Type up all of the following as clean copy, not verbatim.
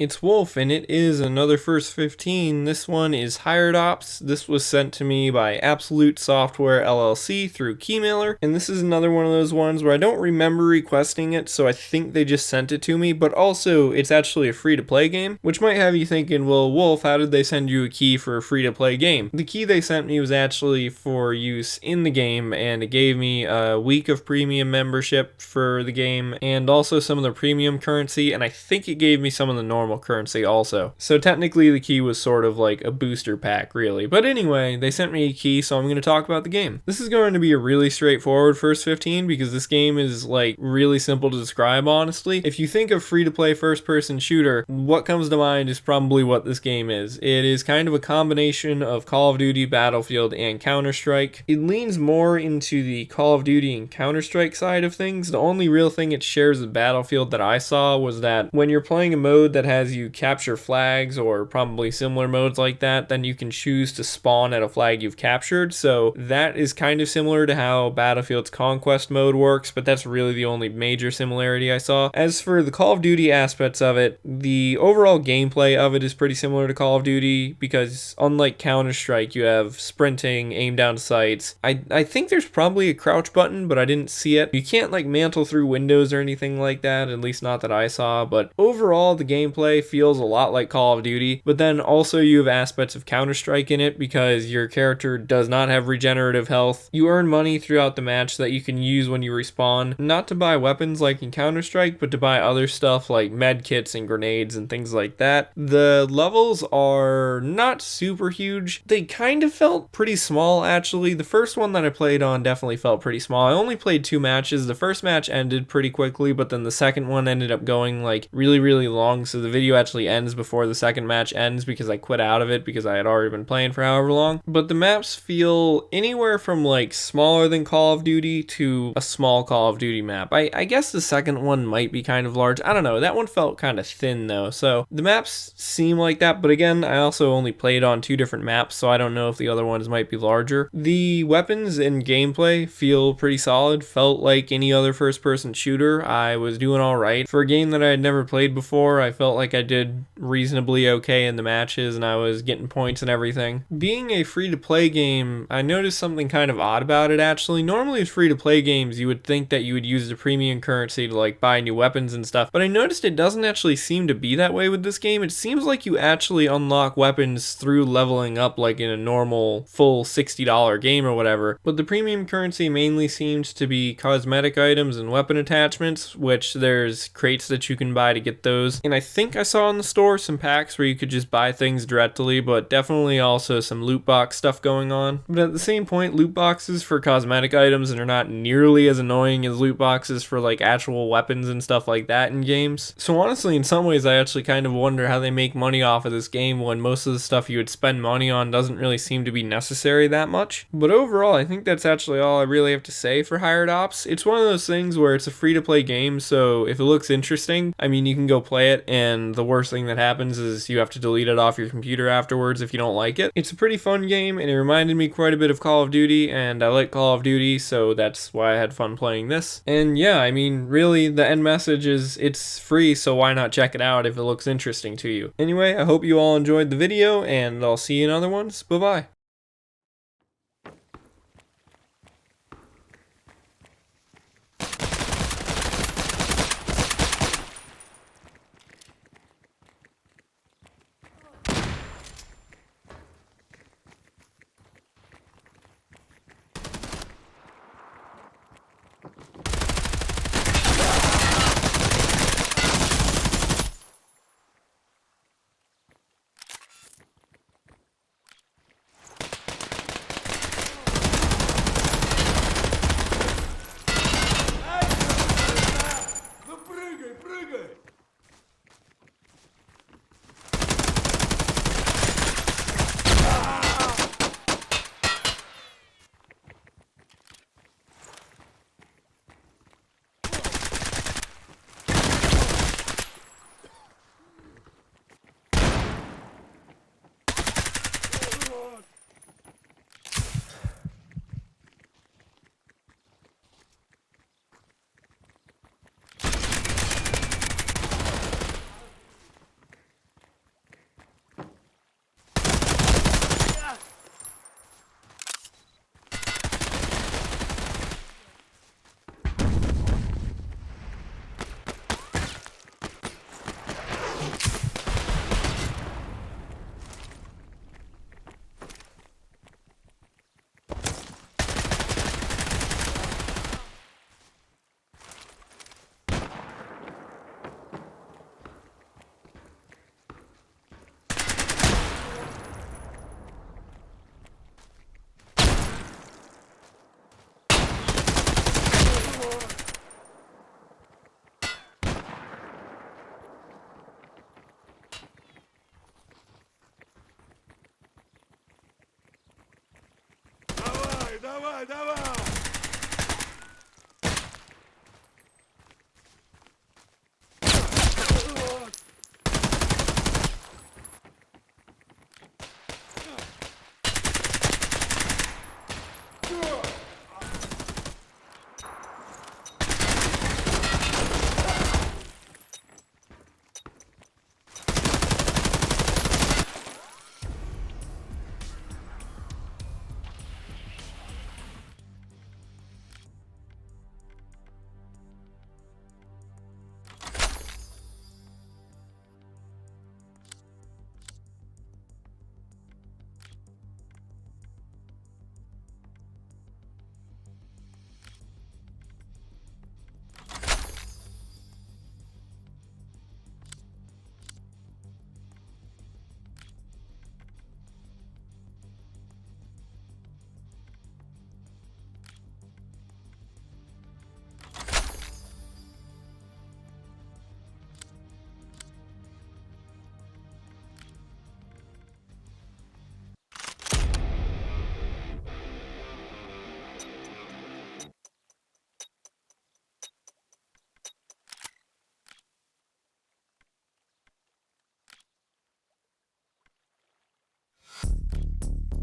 It's Wolf, and it is another First 15. This one is Hired Ops. This was sent to me by Absolute Software LLC through Keymailer, and this is another one of those ones where I don't remember requesting it, so I think they just sent it to me, but also it's actually a free-to-play game, which might have you thinking, well, Wolf, how did they send you a key for a free-to-play game? The key they sent me was actually for use in the game, and it gave me a week of premium membership for the game, and also some of the premium currency, and I think it gave me some of the normal currency also. So technically the key was sort of like a booster pack, really. But anyway, they sent me a key, so I'm going to talk about the game. This is going to be a really straightforward First 15 because this game is like really simple to describe, honestly. If you think of free-to-play first-person shooter, what comes to mind is probably what this game is. It is kind of a combination of Call of Duty, Battlefield, and Counter-Strike. It leans more into the Call of Duty and Counter-Strike side of things. The only real thing it shares with Battlefield that I saw was that when you're playing a mode that has you capture flags or probably similar modes like that, then you can choose to spawn at a flag you've captured. So that is kind of similar to how Battlefield's Conquest mode works, but that's really the only major similarity I saw. As for the Call of Duty aspects of it, the overall gameplay of it is pretty similar to Call of Duty because unlike Counter-Strike, you have sprinting, aim down sights. I think there's probably a crouch button, but I didn't see it. You can't like mantle through windows or anything like that, at least not that I saw, but overall the gameplay feels a lot like Call of Duty, but then also you have aspects of Counter-Strike in it because your character does not have regenerative health. You earn money throughout the match that you can use when you respawn, not to buy weapons like in Counter-Strike, but to buy other stuff like med kits and grenades and things like that. The levels are not super huge. They kind of felt pretty small, actually. The first one that I played on definitely felt pretty small. I only played 2 matches. The first match ended pretty quickly, but then the second one ended up going like really long, so the video actually ends before the second match ends because I quit out of it because I had already been playing for however long. But the maps feel anywhere from like smaller than Call of Duty to a small Call of Duty map. I guess the second one might be kind of large. I don't know. That one felt kind of thin though. So the maps seem like that, but again, I also only played on 2 different maps, so I don't know if the other ones might be larger. The weapons and gameplay feel pretty solid. Felt like any other first-person shooter. I was doing all right. For a game that I had never played before, I felt like I did reasonably okay in the matches and I was getting points and everything. Being a free-to-play game, I noticed something kind of odd about it actually. Normally with free-to-play games, you would think that you would use the premium currency to like buy new weapons and stuff, but I noticed it doesn't actually seem to be that way with this game. It seems like you actually unlock weapons through leveling up like in a normal full $60 game or whatever, but the premium currency mainly seems to be cosmetic items and weapon attachments, which there's crates that you can buy to get those, and I think I saw in the store some packs where you could just buy things directly, but definitely also some loot box stuff going on. But at the same point, loot boxes for cosmetic items are not nearly as annoying as loot boxes for like actual weapons and stuff like that in games. So honestly, in some ways I actually kind of wonder how they make money off of this game when most of the stuff you would spend money on doesn't really seem to be necessary that much. But overall, I think that's actually all I really have to say for Hired Ops. It's one of those things where it's a free-to-play game, so if it looks interesting, I mean, you can go play it, and the worst thing that happens is you have to delete it off your computer afterwards if you don't like it. It's a pretty fun game, and it reminded me quite a bit of Call of Duty, and I like Call of Duty, so that's why I had fun playing this. And yeah, I mean, really, the end message is it's free, so why not check it out if it looks interesting to you. Anyway, I hope you all enjoyed the video, and I'll see you in other ones. Bye-bye. Давай, давай!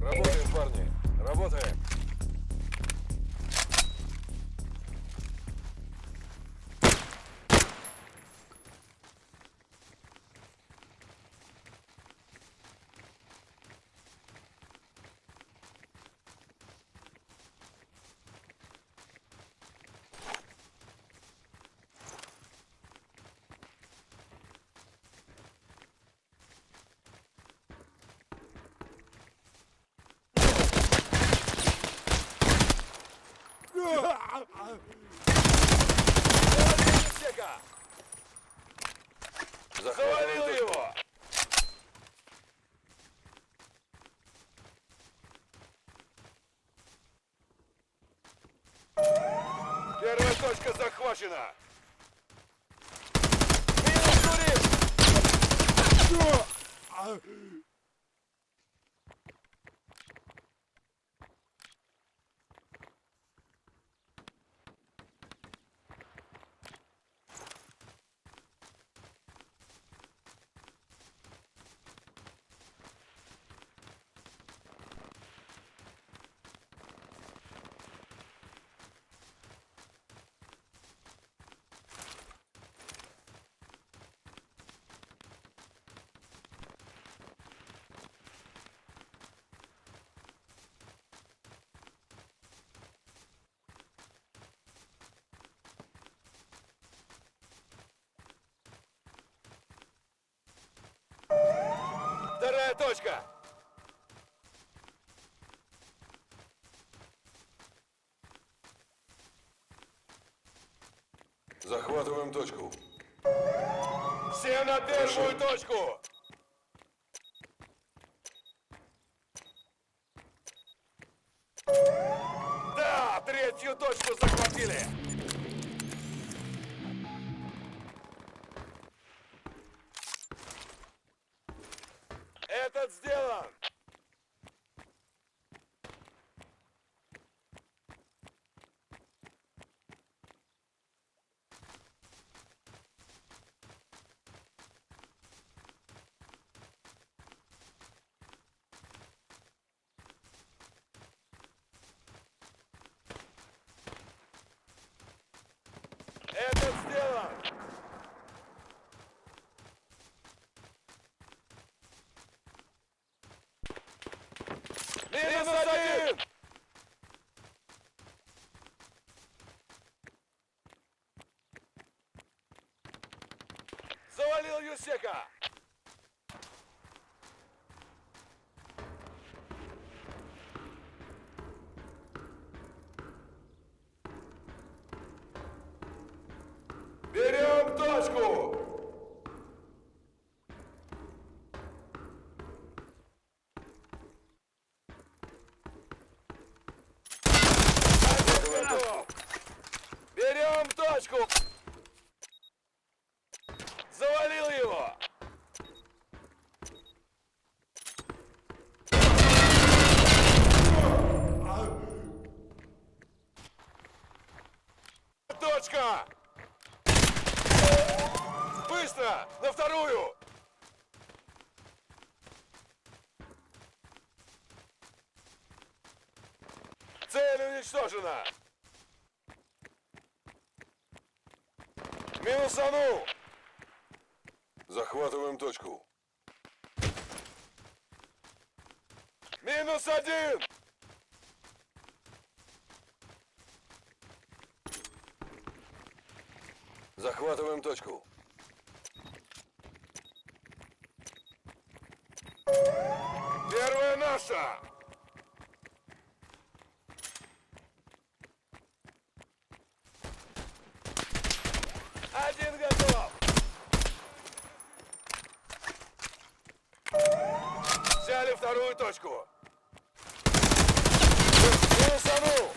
Работаем, парни, работаем. Завалил его! Первая точка захвачена! Минус турель! Вторая точка! Захватываем точку. Все на первую точку! Да, третью точку захватили! Этот сделан! Этот сделан! Минус один! Завалил Юсека! Берем точку! Берем точку! Завалил его! вторую! Цель уничтожена! Минусанул! Захватываем точку. -1! Захватываем точку. Первая наша! Один готов! Взяли вторую точку. Минусанул!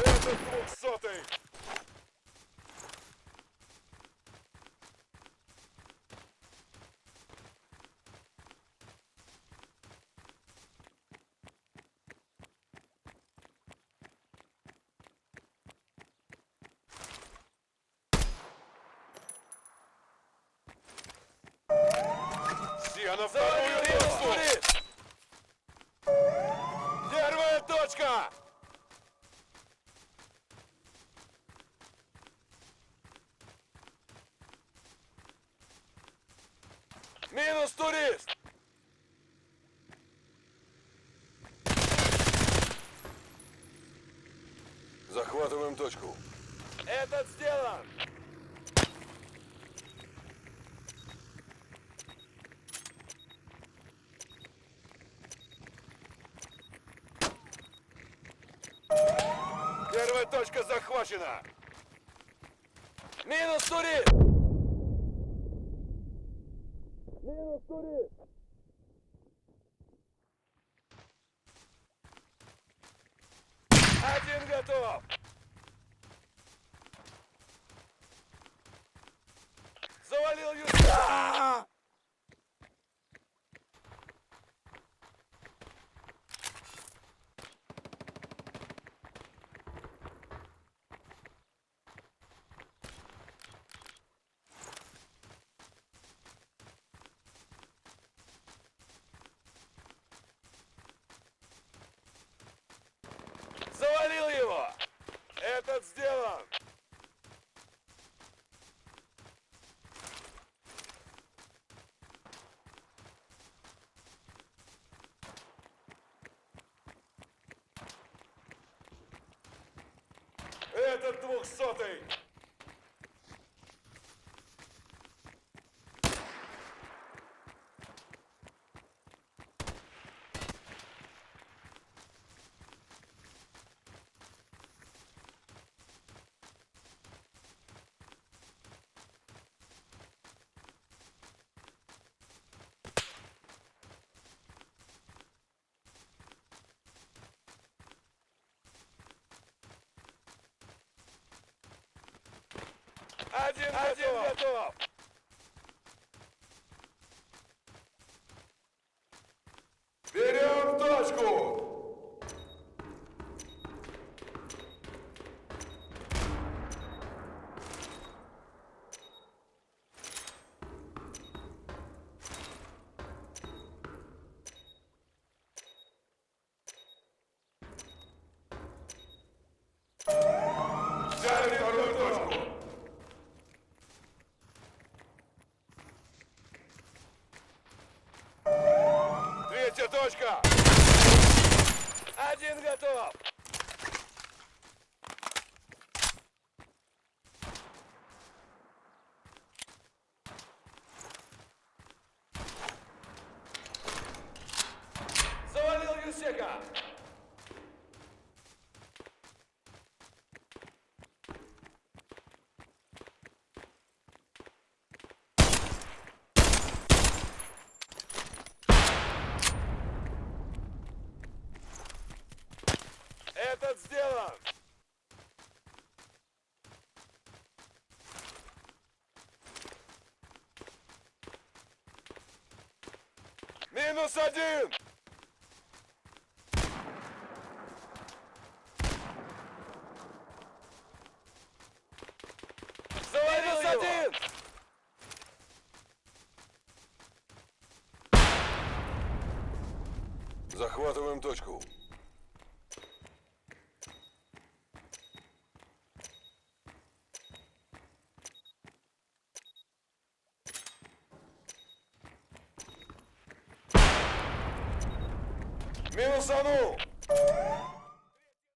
Это 200-й! Все на вторую точку! Первая точка! Минус турист! Захватываем точку. Этот сделан! Первая точка захвачена! Минус турист! Минус турист! Один готов! Завалил Юрия! Завалил его! Этот сделан! Этот 200-й! Один готов! Берем точку! Взяли вторую точку! Третья точка! Один готов! Завалил Юсека! Этот сделан! Минус один! Минус один! Захватываем точку. Минусанул!